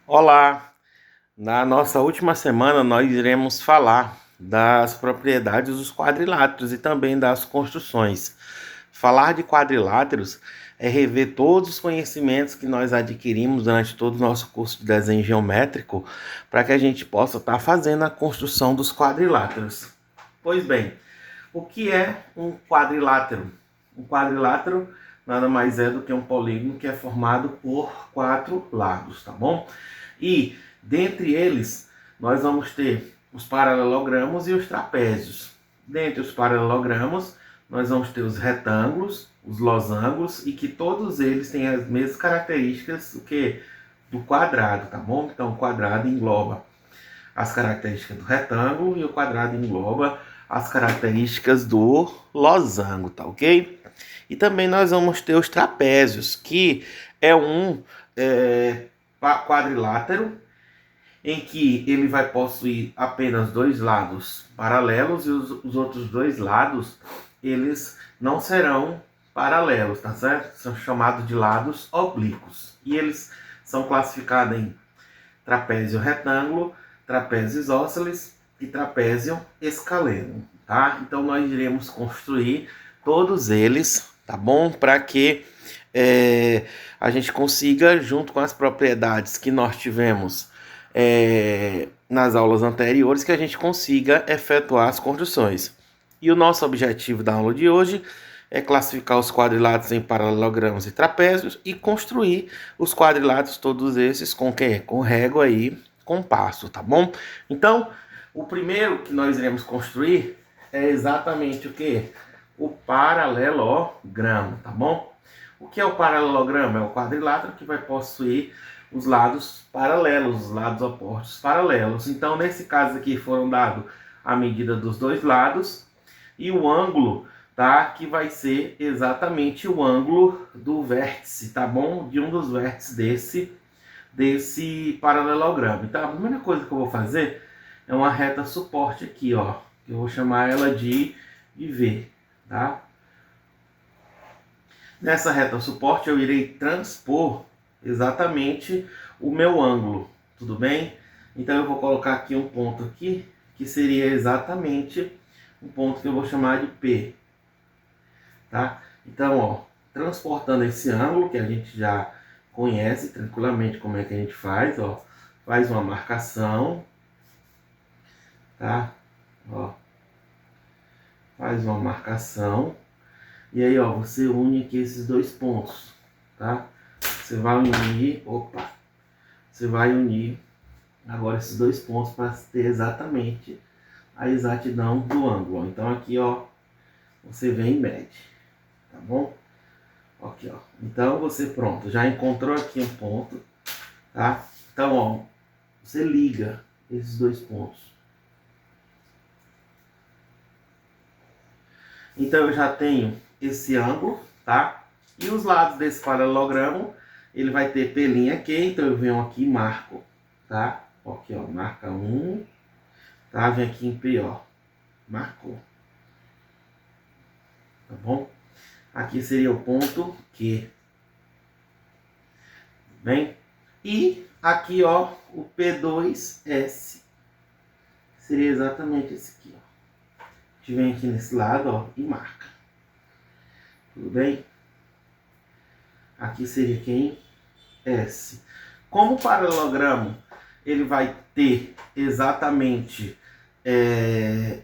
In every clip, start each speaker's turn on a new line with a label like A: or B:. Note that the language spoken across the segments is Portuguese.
A: Olá! Na nossa última semana nós iremos falar das propriedades dos quadriláteros e também das construções. Falar de quadriláteros é rever todos os conhecimentos que nós adquirimos durante todo o nosso curso de desenho geométrico para que a gente possa estar fazendo a construção dos quadriláteros. Pois bem, o que é um quadrilátero? Um quadrilátero nada mais é do que um polígono que é formado por quatro lados, tá bom? E dentre eles nós vamos ter os paralelogramos e os trapézios. Dentre os paralelogramos nós vamos ter os retângulos, os losangos e que todos eles têm as mesmas características do quadrado, tá bom? Então o quadrado engloba as características do retângulo e o quadrado engloba as características do losango, tá ok? E também nós vamos ter os trapézios, que é um quadrilátero em que ele vai possuir apenas dois lados paralelos e os outros dois lados eles não serão paralelos, tá certo? São chamados de lados oblíquos. E eles são classificados em trapézio retângulo, trapézio isósceles e trapézio escaleno, tá? Então nós iremos construir todos eles, tá bom? Para que a gente consiga, junto com as propriedades que nós tivemos nas aulas anteriores, que a gente consiga efetuar as construções. E o nosso objetivo da aula de hoje é classificar os quadriláteros em paralelogramos e trapézios e construir os quadriláteros todos esses com quê? Com régua e compasso, tá bom? Então, o primeiro que nós iremos construir é exatamente o que? O paralelogramo, tá bom? O que é o paralelogramo? É o quadrilátero que vai possuir os lados paralelos, os lados opostos paralelos. Então, nesse caso aqui, foram dados a medida dos dois lados e o ângulo, tá? Que vai ser exatamente o ângulo do vértice, tá bom? De um dos vértices desse paralelogramo. Então, a primeira coisa que eu vou fazer é uma reta suporte aqui, ó. Eu vou chamar ela de V, tá? Nessa reta suporte eu irei transpor exatamente o meu ângulo, tudo bem? Então eu vou colocar aqui um ponto aqui, que seria exatamente um ponto que eu vou chamar de P, tá? Então, ó, transportando esse ângulo, que a gente já conhece tranquilamente como é que a gente faz, ó, faz uma marcação, tá? Ó, faz uma marcação, e aí, ó, você une aqui esses dois pontos, tá? Você vai unir, você vai unir agora esses dois pontos para ter exatamente a exatidão do ângulo. Então aqui, ó, você vem e mede, tá bom? Aqui, ó. Então você pronto, já encontrou aqui um ponto, tá? Então, ó, você liga esses dois pontos. Então eu já tenho esse ângulo, tá? E os lados desse paralelogramo, ele vai ter pelinha aqui, então eu venho aqui e marco, tá? Aqui, ó, marca um, tá? Vem aqui em P, ó, marcou, tá bom? Aqui seria o ponto Q, bem? E aqui, ó, o P2S, seria exatamente esse aqui, ó. A gente vem aqui nesse lado, ó, e marca, tudo bem? Aqui seria quem? S. Como o paralelogramo ele vai ter exatamente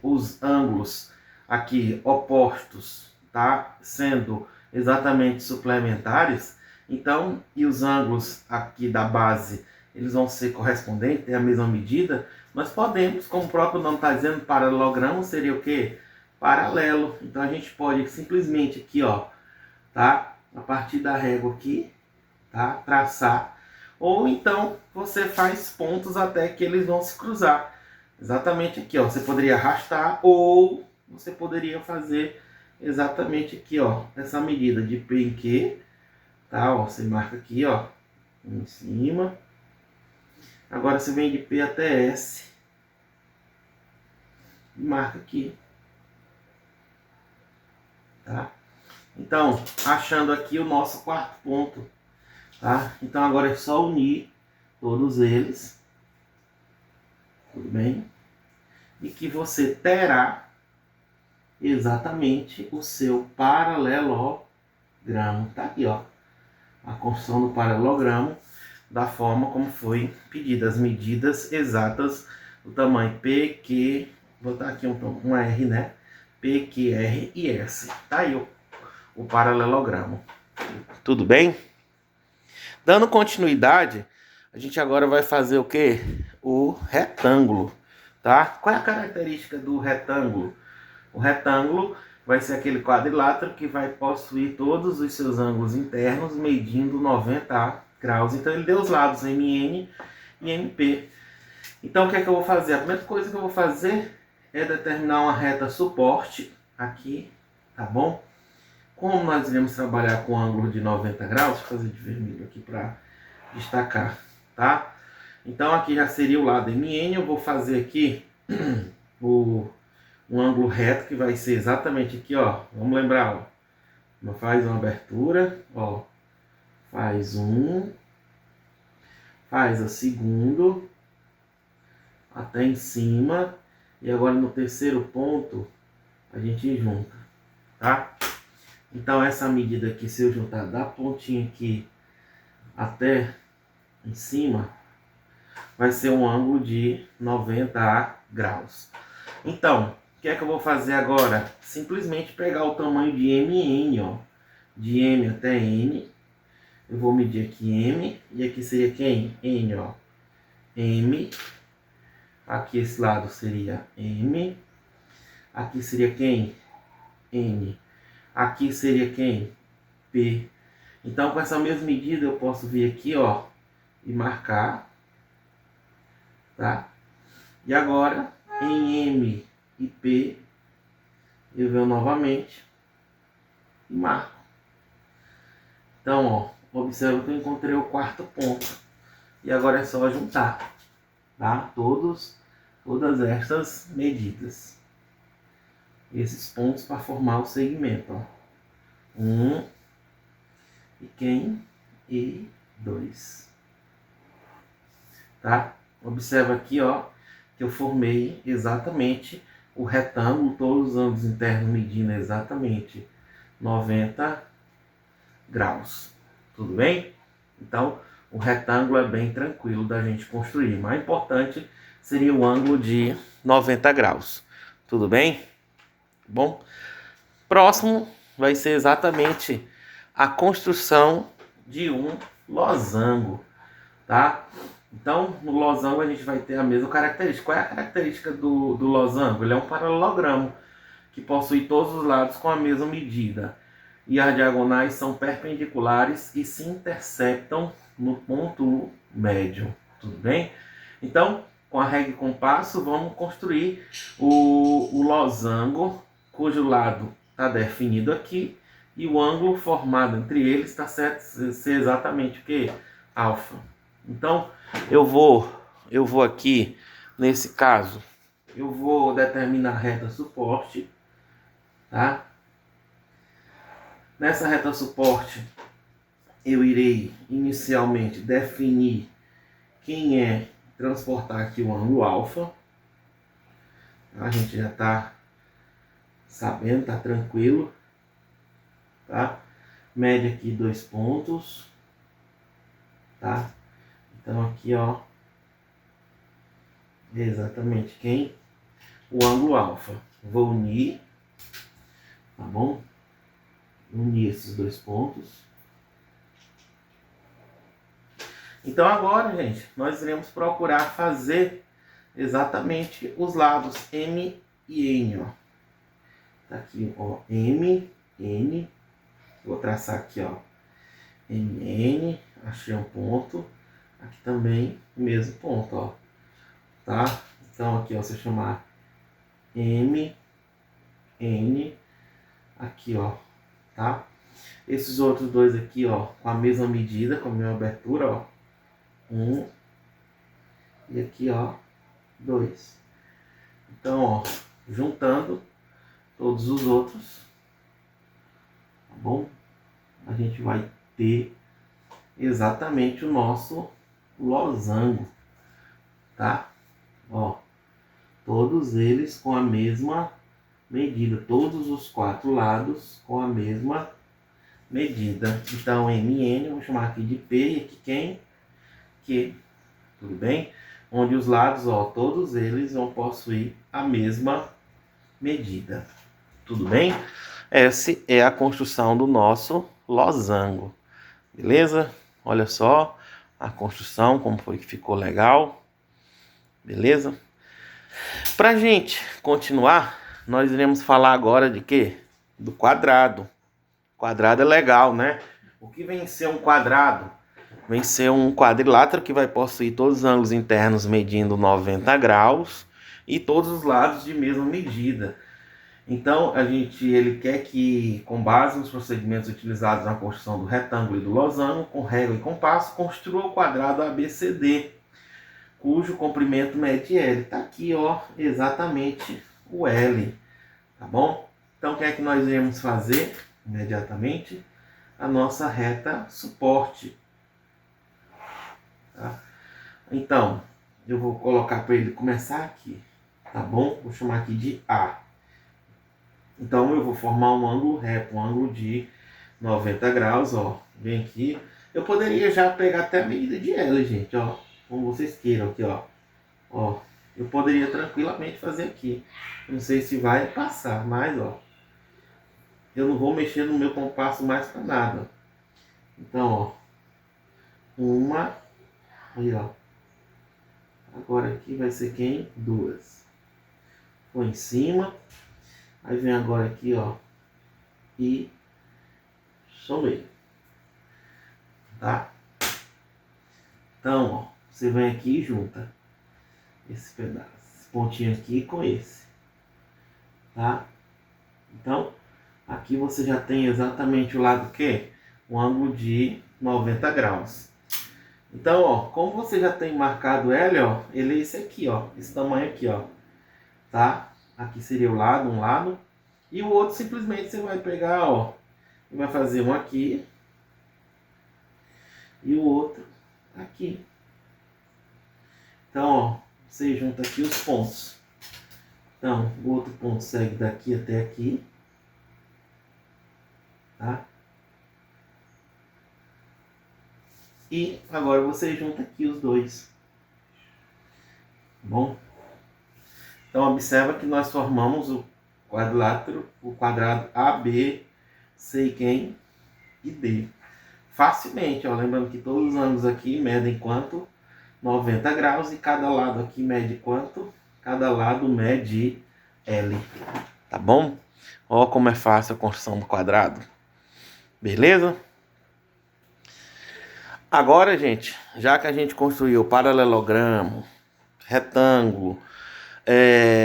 A: os ângulos aqui opostos, tá? Sendo exatamente suplementares, então, e os ângulos aqui da base, eles vão ser correspondentes, ter a mesma medida, nós podemos, como o próprio nome está dizendo, paralelogramo seria o quê? Paralelo. Então a gente pode simplesmente aqui, ó, tá? A partir da régua aqui, tá? Traçar. Ou então você faz pontos até que eles vão se cruzar. Exatamente aqui, ó. Você poderia arrastar ou você poderia fazer exatamente aqui, ó, essa medida de P em Q, tá? Ó, você marca aqui, ó, em cima. Agora você vem de P até S e marca aqui, tá? Então, achando aqui o nosso quarto ponto, tá? Então agora é só unir todos eles, tudo bem? E que você terá exatamente o seu paralelogramo, tá aqui, ó, a construção do paralelogramo da forma como foi pedida, as medidas exatas do tamanho P, Q, vou botar aqui um R, né? P, Q, R e S. Tá aí o paralelogramo. Tudo bem? Dando continuidade, a gente agora vai fazer o que? O retângulo, tá? Qual é a característica do retângulo? O retângulo vai ser aquele quadrilátero que vai possuir todos os seus ângulos internos medindo 90 graus. Então ele deu os lados MN e MP. Então o que é que eu vou fazer? A primeira coisa que eu vou fazer é determinar uma reta suporte aqui, tá bom? Como nós iremos trabalhar com ângulo de 90 graus, vou fazer de vermelho aqui para destacar, tá? Então aqui já seria o lado MN, eu vou fazer aqui um ângulo reto que vai ser exatamente aqui, ó. Vamos lembrar, ó. Faz uma abertura, ó. Faz faz a segundo, até em cima. E agora no terceiro ponto, a gente junta, tá? Então essa medida aqui, se eu juntar da pontinha aqui até em cima, vai ser um ângulo de 90 graus. Então, o que é que eu vou fazer agora? Simplesmente pegar o tamanho de MN, ó. De M até N. Eu vou medir aqui M. E aqui seria quem? N, ó. M. Aqui esse lado seria M. Aqui seria quem? N. Aqui seria quem? P. Então, com essa mesma medida, eu posso vir aqui, ó. E marcar. Tá? E agora, em M e P, eu venho novamente e marco. Então, ó, observa que eu encontrei o quarto ponto. E agora é só juntar, tá? Todas estas medidas. Esses pontos para formar o segmento, ó. 1 e quem? E 2. Tá? Observa aqui, ó, que eu formei exatamente o retângulo, todos os ângulos internos medindo exatamente 90 graus. Tudo bem? Então, o retângulo é bem tranquilo da gente construir. O mais importante seria o ângulo de 90 graus. Tudo bem? Bom, próximo vai ser exatamente a construção de um losango, tá? Então, no losango a gente vai ter a mesma característica. Qual é a característica do losango? Ele é um paralelogramo que possui todos os lados com a mesma medida. E as diagonais são perpendiculares e se interceptam no ponto médio. Tudo bem? Então, com a régua e compasso, vamos construir o losango, cujo lado está definido aqui. E o ângulo formado entre eles está certo ser exatamente o que? Alfa. Então, eu vou aqui, nesse caso, eu vou determinar a reta suporte, tá? Nessa reta suporte, eu irei inicialmente definir quem é transportar aqui o ângulo alfa. A gente já está sabendo, está tranquilo, tá? Mede aqui 2 pontos, tá? Então aqui, ó, é exatamente quem? O ângulo alfa. Vou unir, tá bom? Unir esses 2 pontos. Então agora, gente, nós iremos procurar fazer exatamente os lados M e N, ó. Tá aqui, ó, M, N. Vou traçar aqui, ó, M, N. Achei um ponto. Aqui também o mesmo ponto, ó. Tá? Então aqui, ó, se eu chamar M, N, aqui, ó, tá? Esses outros dois aqui, ó, com a mesma medida, com a mesma abertura, ó. 1 e aqui, ó, 2. Então, ó, juntando todos os outros, tá bom? A gente vai ter exatamente o nosso losango, tá? Ó, todos eles com a mesma medida, todos os 4 lados com a mesma medida. Então, MN, eu vou chamar aqui de P, e aqui quem? Q, tudo bem? Onde os lados, ó, todos eles vão possuir a mesma medida, tudo bem? Essa é a construção do nosso losango, beleza? Olha só a construção, como foi que ficou legal, beleza? Pra gente continuar, nós iremos falar agora de quê? Do quadrado. Quadrado é legal, né? O que vem ser um quadrado? Vem ser um quadrilátero que vai possuir todos os ângulos internos medindo 90 graus e todos os lados de mesma medida. Então, ele quer que, com base nos procedimentos utilizados na construção do retângulo e do losango, com régua e compasso, construa o quadrado ABCD, cujo comprimento mede L. Está aqui, ó, exatamente o L, tá bom? Então, o que é que nós iremos fazer imediatamente? A nossa reta suporte. Tá? Então, eu vou colocar para ele começar aqui, tá bom? Vou chamar aqui de A. Então, eu vou formar um ângulo reto, um ângulo de 90 graus, ó. Vem aqui. Eu poderia já pegar até a medida de L, gente, ó. Como vocês queiram aqui, ó. Ó, eu poderia tranquilamente fazer aqui. Não sei se vai passar, mas, ó. Eu não vou mexer no meu compasso mais para nada. Então, ó. Uma. Aí, ó. Agora aqui vai ser quem? 2. Põe em cima. Aí vem agora aqui, ó, e somei, tá? Então, ó, você vem aqui e junta esse pedaço, esse pontinho aqui com esse, tá? Então, aqui você já tem exatamente o lado que? Um ângulo de 90 graus. Então, ó, como você já tem marcado L, ó, ele é esse aqui, ó, esse tamanho aqui, ó, tá? Aqui seria o lado, um lado. E o outro simplesmente você vai pegar, ó, e vai fazer um aqui. E o outro aqui. Então, ó, você junta aqui os pontos. Então, o outro ponto segue daqui até aqui. Tá? E agora você junta aqui os dois. Bom? Então, observa que nós formamos o quadrilátero, o quadrado AB, C quem e D. Facilmente, ó, lembrando que todos os ângulos aqui medem quanto? 90 graus e cada lado aqui mede quanto? Cada lado mede L. Tá bom? Ó como é fácil a construção do quadrado. Beleza? Agora, gente, já que a gente construiu o paralelogramo, retângulo,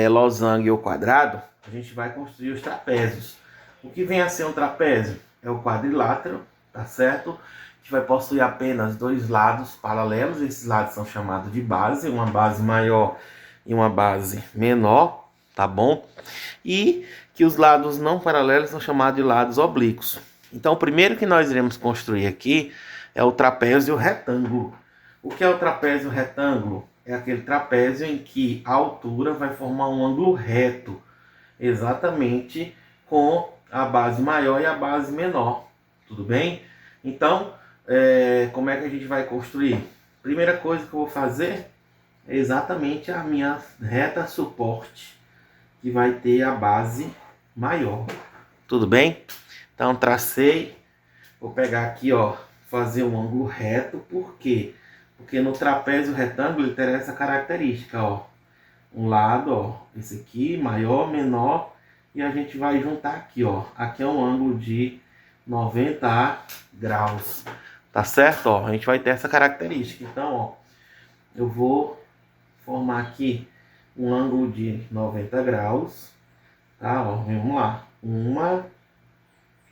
A: losango e o quadrado, a gente vai construir os trapézios. O que vem a ser um trapézio? É o quadrilátero, tá certo? Que vai possuir apenas 2 lados paralelos. Esses lados são chamados de base, uma base maior e uma base menor, tá bom? E que os lados não paralelos são chamados de lados oblíquos. Então, o primeiro que nós iremos construir aqui é o trapézio retângulo. O que é o trapézio retângulo? É aquele trapézio em que a altura vai formar um ângulo reto, exatamente com a base maior e a base menor. Tudo bem? Então, como é que a gente vai construir? Primeira coisa que eu vou fazer é exatamente a minha reta suporte, que vai ter a base maior. Tudo bem? Então, tracei. Vou pegar aqui, ó, fazer um ângulo reto. Por quê? Porque no trapézio retângulo ele tem essa característica, ó. Um lado, ó, esse aqui, maior, menor, e a gente vai juntar aqui, ó. Aqui é um ângulo de 90 graus, tá certo? Ó, a gente vai ter essa característica. Então, ó, eu vou formar aqui um ângulo de 90 graus, tá? Ó, vamos lá. Uma,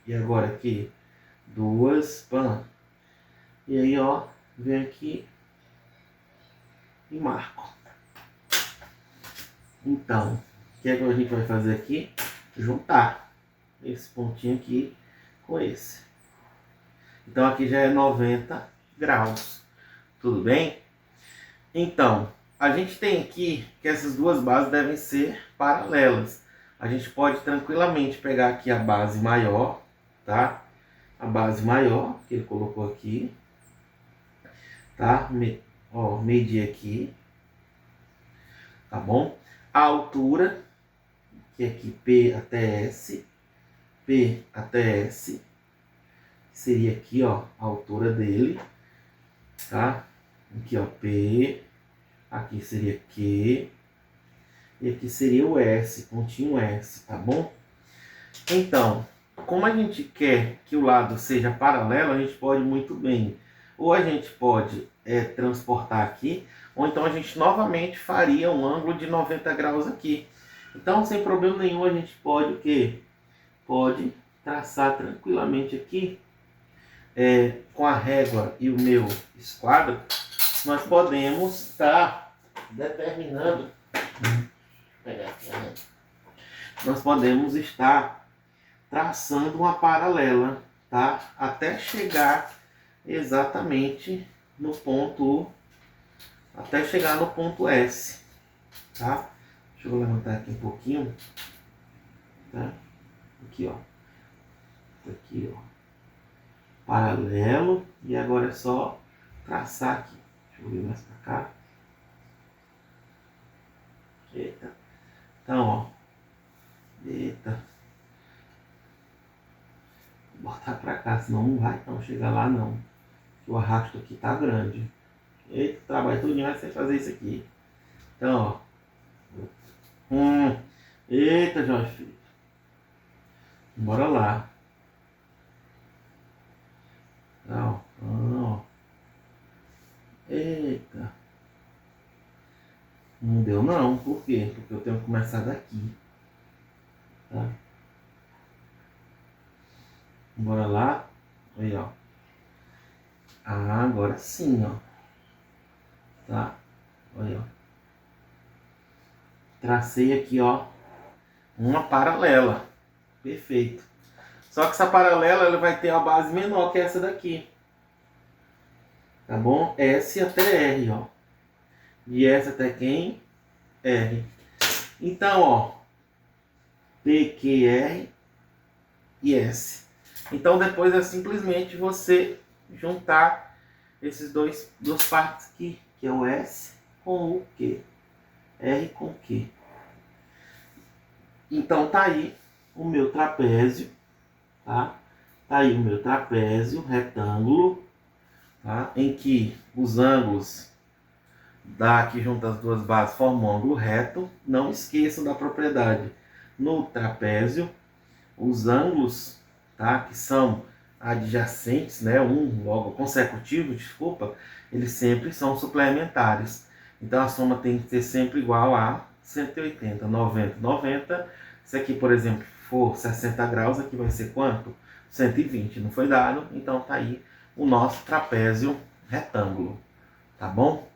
A: e agora aqui, 2, pã. E aí, ó, vem aqui e marco. Então, o que é que a gente vai fazer aqui? Juntar esse pontinho aqui com esse. Então aqui já é 90 graus. Tudo bem? Então, a gente tem aqui que essas duas bases devem ser paralelas. A gente pode tranquilamente pegar aqui a base maior, tá? A base maior que ele colocou aqui, tá? Medir aqui, tá bom? A altura, que é aqui P até S, P até S, seria aqui, ó, a altura dele, tá? Aqui, ó, P, aqui seria Q, e aqui seria o S, pontinho S, tá bom? Então, como a gente quer que o lado seja paralelo, a gente pode muito bem, ou a gente pode transportar aqui, ou então a gente novamente faria um ângulo de 90 graus aqui. Então, sem problema nenhum, a gente pode o quê? Pode traçar tranquilamente aqui, com a régua e o meu esquadro, nós podemos estar determinando, nós podemos estar traçando uma paralela, tá? Até chegar exatamente no ponto, até chegar no ponto S, tá? Deixa eu levantar aqui um pouquinho, tá? Aqui, ó. Aqui, ó. Paralelo, e agora é só traçar aqui. Deixa eu vir mais pra cá. Eita. Então, ó. Eita. Vou botar pra cá, senão não vai não chegar lá não. O arrasto aqui tá grande. Eita, trabalho todo vai sem fazer isso aqui. Então, ó. Eita, Jorge Filho. Bora lá. Não, não. Eita. Não deu não. Por quê? Porque eu tenho que começar daqui. Tá? Bora lá. Aí, ó. Ah, agora sim, ó. Tá? Olha, ó. Tracei aqui, ó. Uma paralela. Perfeito. Só que essa paralela ela vai ter uma base menor que essa daqui. Tá bom? S até R, ó. De S até quem? R. Então, ó. P, Q, R e S. Então, depois é simplesmente você juntar esses duas partes aqui, que é o S com o Q. R com Q. Então, tá aí o meu trapézio, tá? Tá aí o meu trapézio retângulo, tá? Em que os ângulos que junta as duas bases formam um ângulo reto. Não esqueçam da propriedade. No trapézio, os ângulos, tá, que são adjacentes, né, logo consecutivo, desculpa, eles sempre são suplementares. Então a soma tem que ser sempre igual a 180, 90, 90. Se aqui, por exemplo, for 60 graus, aqui vai ser quanto? 120, não foi dado? Então tá aí o nosso trapézio retângulo, tá bom?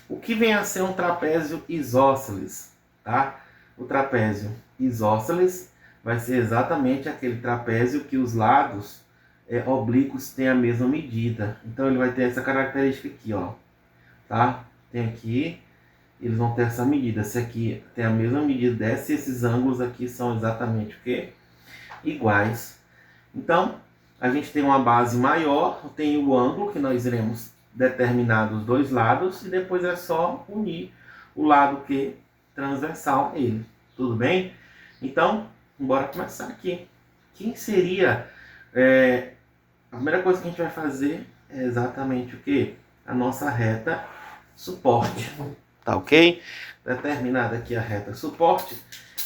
A: O que vem a ser um trapézio isósceles, tá? O trapézio isósceles vai ser exatamente aquele trapézio que os lados oblíquos têm a mesma medida. Então ele vai ter essa característica aqui, ó, tá? Tem aqui, eles vão ter essa medida. Se aqui tem a mesma medida dessa, e esses ângulos aqui são exatamente o quê? Iguais. Então, a gente tem uma base maior, tem o ângulo que nós iremos determinar dos dois lados, e depois é só unir o lado que transversal a ele. Tudo bem? Então, bora começar aqui. Quem seria... a primeira coisa que a gente vai fazer é exatamente o que? A nossa reta suporte. Tá ok? Determinada aqui a reta suporte,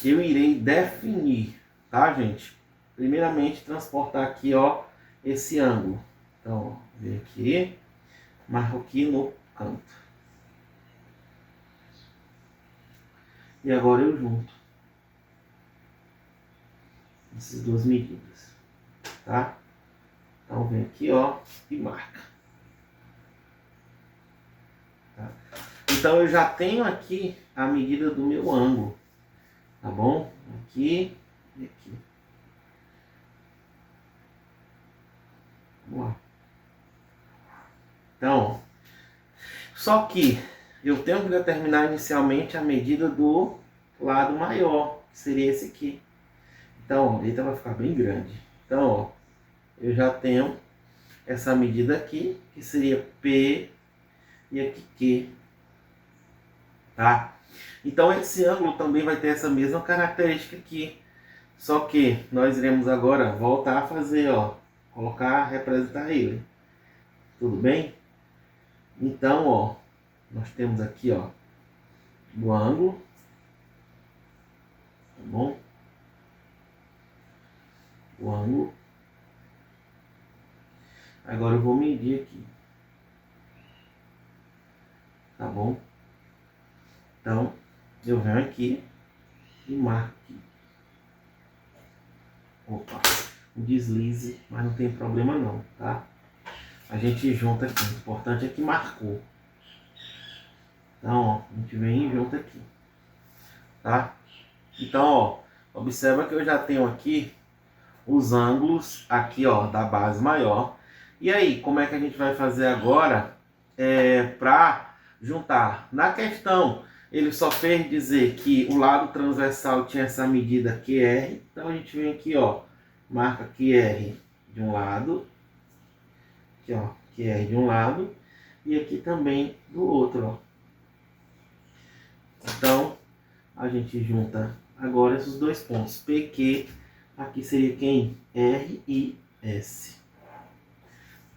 A: eu irei definir, tá, gente? Primeiramente, transportar aqui, ó, esse ângulo. Então, ó, vem aqui, marco aqui no canto. E agora eu junto essas duas medidas, tá? Então, vem aqui, ó, e marca. Tá? Então, eu já tenho aqui a medida do meu ângulo, tá bom? Aqui e aqui. Vamos lá. Então, Só que eu tenho que determinar inicialmente a medida do lado maior, que seria esse aqui. Então, ó, ele vai ficar bem grande. Então, ó, eu já tenho essa medida aqui, que seria P e aqui Q, tá? Então, esse ângulo também vai ter essa mesma característica aqui. Só que nós iremos agora voltar a fazer, ó, colocar, representar ele. Tudo bem? Então, ó, nós temos aqui, ó, o ângulo, tá bom? O ângulo. Agora eu vou medir aqui, tá bom? Então, eu venho aqui e marco aqui. Opa, um deslize, mas não tem problema não, tá? A gente junta aqui, o importante é que marcou. Então, ó, a gente vem e junta aqui, tá? Então, ó, observa que eu já tenho aqui os ângulos aqui, ó, da base maior. E aí, como é que a gente vai fazer agora para juntar? Na questão, ele só fez dizer que o lado transversal tinha essa medida QR. Então, a gente vem aqui, ó, marca QR de um lado. Aqui, ó, QR de um lado. E aqui também do outro, ó. Então, a gente junta agora esses dois pontos. PQ, aqui seria quem? R e S.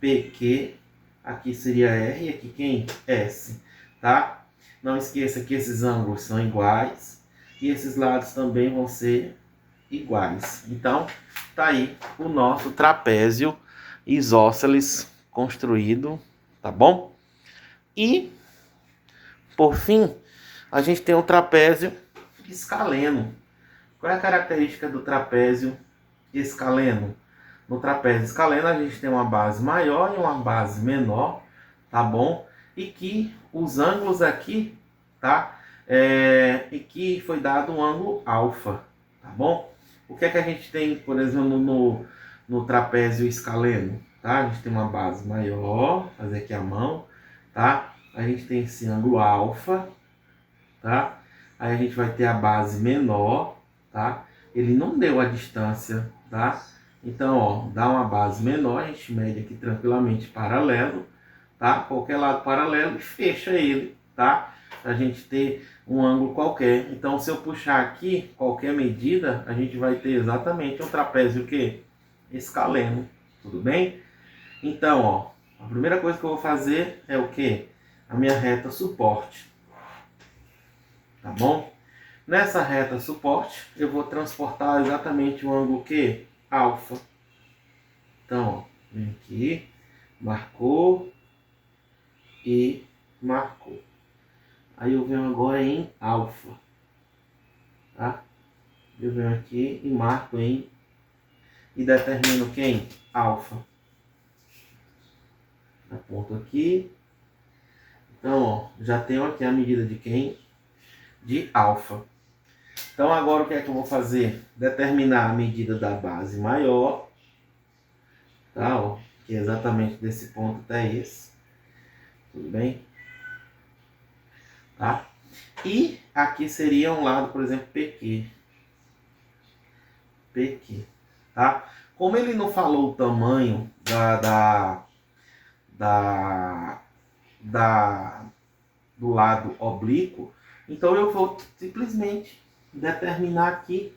A: PQ, aqui seria R e aqui quem? S, tá? Não esqueça que esses ângulos são iguais e esses lados também vão ser iguais. Então, tá aí o nosso trapézio isósceles construído, tá bom? E, por fim, a gente tem o trapézio escaleno. Qual é a característica do trapézio escaleno? No trapézio escaleno a gente tem uma base maior e uma base menor, tá bom? E que os ângulos aqui, tá? E que foi dado um ângulo alfa, tá bom? O que é que a gente tem, por exemplo, no trapézio escaleno? Tá? A gente tem uma base maior, fazer aqui a mão, tá? A gente tem esse ângulo alfa, tá? Aí a gente vai ter a base menor, tá? Ele não deu a distância, tá? Então, ó, dá uma base menor, a gente mede aqui tranquilamente paralelo, tá? Qualquer lado paralelo e fecha ele, tá? Pra gente ter um ângulo qualquer. Então, se eu puxar aqui qualquer medida, a gente vai ter exatamente um trapézio o quê? Escaleno, tudo bem? Então, ó, a primeira coisa que eu vou fazer é o quê? A minha reta suporte, tá bom? Nessa reta suporte, eu vou transportar exatamente o ângulo que? Alfa. Então, ó, vem aqui, marcou e marcou. Aí eu venho agora em alfa, tá? Eu venho aqui e marco em e determino quem? Alfa. Aponto aqui. Então, ó, já tenho aqui a medida de quem? De alfa. Então, agora o que é que eu vou fazer? Determinar a medida da base maior, tá? Ó, que é exatamente desse ponto até esse. Tudo bem? Tá? E aqui seria um lado, por exemplo, PQ. PQ, tá? Como ele não falou o tamanho do lado oblíquo, então eu vou simplesmente determinar aqui,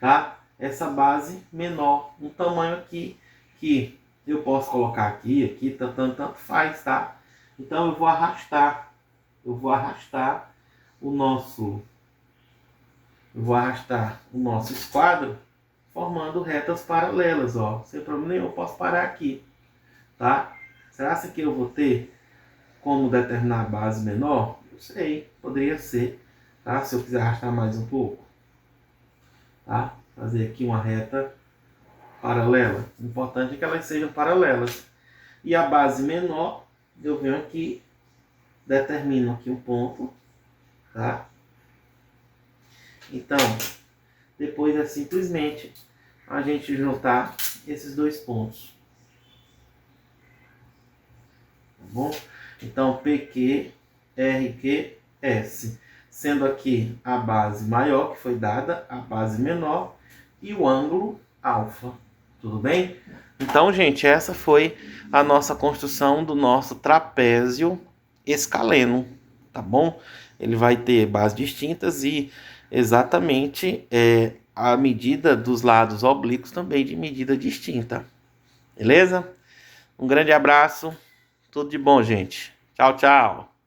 A: tá? Essa base menor, um tamanho aqui que eu posso colocar aqui, tanto faz, tá? Então eu vou arrastar o nosso esquadro formando retas paralelas, ó. Sem problema nenhum, eu posso parar aqui, tá? Será que eu vou ter como determinar a base menor? Não sei, poderia ser, tá? Se eu quiser arrastar mais um pouco, tá? Fazer aqui uma reta paralela. O importante é que elas sejam paralelas. E a base menor, eu venho aqui, determino aqui um ponto, tá? Então, depois é simplesmente a gente juntar esses dois pontos. Tá bom? Então, PQ RQS, sendo aqui a base maior que foi dada, a base menor e o ângulo alfa. Tudo bem? Então, gente, essa foi a nossa construção do nosso trapézio escaleno, tá bom? Ele vai ter bases distintas e exatamente a medida dos lados oblíquos também de medida distinta. Beleza? Um grande abraço. Tudo de bom, gente. Tchau, tchau.